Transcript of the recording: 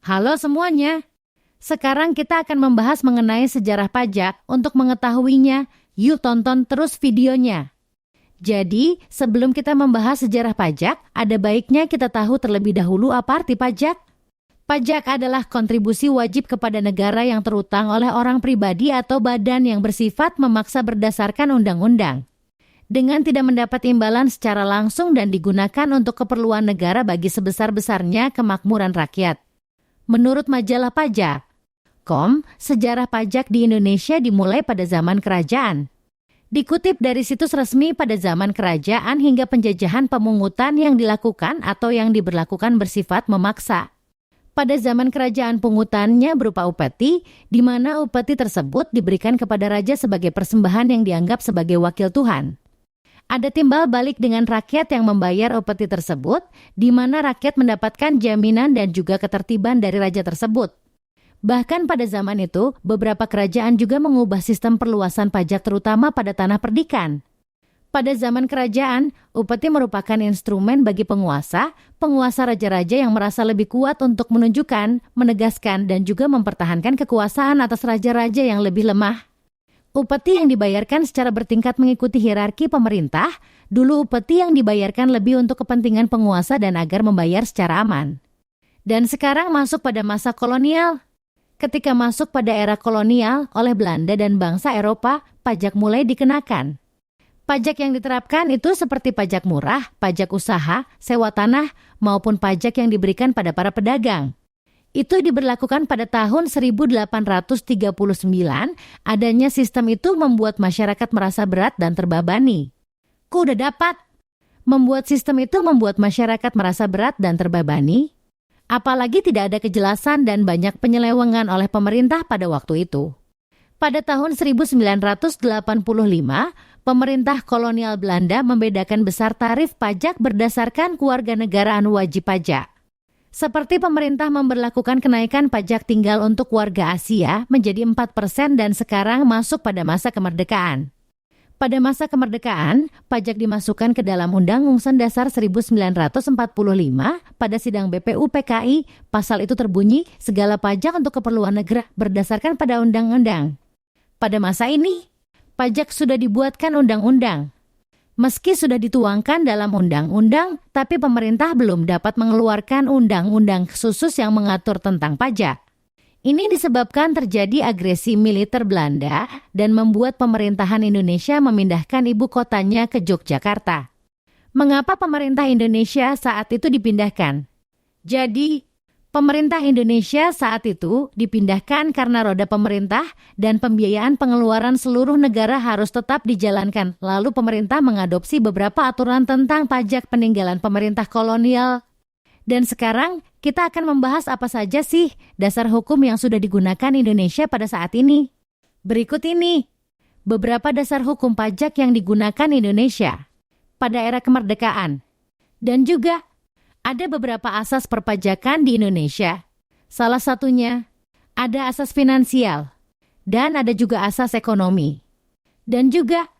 Halo semuanya. Sekarang kita akan membahas mengenai sejarah pajak. Untuk mengetahuinya, yuk tonton terus videonya. Jadi, sebelum kita membahas sejarah pajak, ada baiknya kita tahu terlebih dahulu apa arti pajak. Pajak adalah kontribusi wajib kepada negara yang terutang oleh orang pribadi atau badan yang bersifat memaksa berdasarkan undang-undang. Dengan tidak mendapat imbalan secara langsung dan digunakan untuk keperluan negara bagi sebesar-besarnya kemakmuran rakyat. Menurut majalah pajak.com, sejarah pajak di Indonesia dimulai pada zaman kerajaan. Dikutip dari situs resmi, pada zaman kerajaan hingga penjajahan pemungutan yang dilakukan atau yang diberlakukan bersifat memaksa. Pada zaman kerajaan pungutannya berupa upeti, di mana upeti tersebut diberikan kepada raja sebagai persembahan yang dianggap sebagai wakil Tuhan. Ada timbal balik dengan rakyat yang membayar upeti tersebut, di mana rakyat mendapatkan jaminan dan juga ketertiban dari raja tersebut. Bahkan pada zaman itu, beberapa kerajaan juga mengubah sistem perluasan pajak terutama pada tanah perdikan. Pada zaman kerajaan, upeti merupakan instrumen bagi penguasa raja-raja yang merasa lebih kuat untuk menunjukkan, menegaskan, dan juga mempertahankan kekuasaan atas raja-raja yang lebih lemah. Upeti yang dibayarkan secara bertingkat mengikuti hierarki pemerintah. Dulu upeti yang dibayarkan lebih untuk kepentingan penguasa dan agar membayar secara aman. Dan sekarang masuk pada masa kolonial. Ketika masuk pada era kolonial oleh Belanda dan bangsa Eropa, pajak mulai dikenakan. Pajak yang diterapkan itu seperti pajak murah, pajak usaha, sewa tanah, maupun pajak yang diberikan pada para pedagang. Itu diberlakukan pada tahun 1839, adanya sistem itu membuat masyarakat merasa berat dan terbebani. Ku udah dapat. Membuat sistem itu membuat masyarakat merasa berat dan terbebani. Apalagi tidak ada kejelasan dan banyak penyelewengan oleh pemerintah pada waktu itu. Pada tahun 1985, pemerintah kolonial Belanda membedakan besar tarif pajak berdasarkan kewarganegaraan wajib pajak. Seperti pemerintah memberlakukan kenaikan pajak tinggal untuk warga Asia menjadi 4% dan sekarang masuk pada masa kemerdekaan. Pada masa kemerdekaan, pajak dimasukkan ke dalam Undang-Undang Dasar 1945 pada sidang BPU PKI, pasal itu terbunyi segala pajak untuk keperluan negara berdasarkan pada undang-undang. Pada masa ini, pajak sudah dibuatkan undang-undang. Meski sudah dituangkan dalam undang-undang, tapi pemerintah belum dapat mengeluarkan undang-undang khusus yang mengatur tentang pajak. Ini disebabkan terjadi agresi militer Belanda dan membuat pemerintahan Indonesia memindahkan ibu kotanya ke Yogyakarta. Mengapa pemerintah Indonesia saat itu dipindahkan? Jadi, pemerintah Indonesia saat itu dipindahkan karena roda pemerintah dan pembiayaan pengeluaran seluruh negara harus tetap dijalankan. Lalu pemerintah mengadopsi beberapa aturan tentang pajak peninggalan pemerintah kolonial. Dan sekarang kita akan membahas apa saja sih dasar hukum yang sudah digunakan Indonesia pada saat ini. Berikut ini beberapa dasar hukum pajak yang digunakan Indonesia pada era kemerdekaan. Dan juga ada beberapa asas perpajakan di Indonesia. Salah satunya ada asas finansial dan ada juga asas ekonomi. Dan juga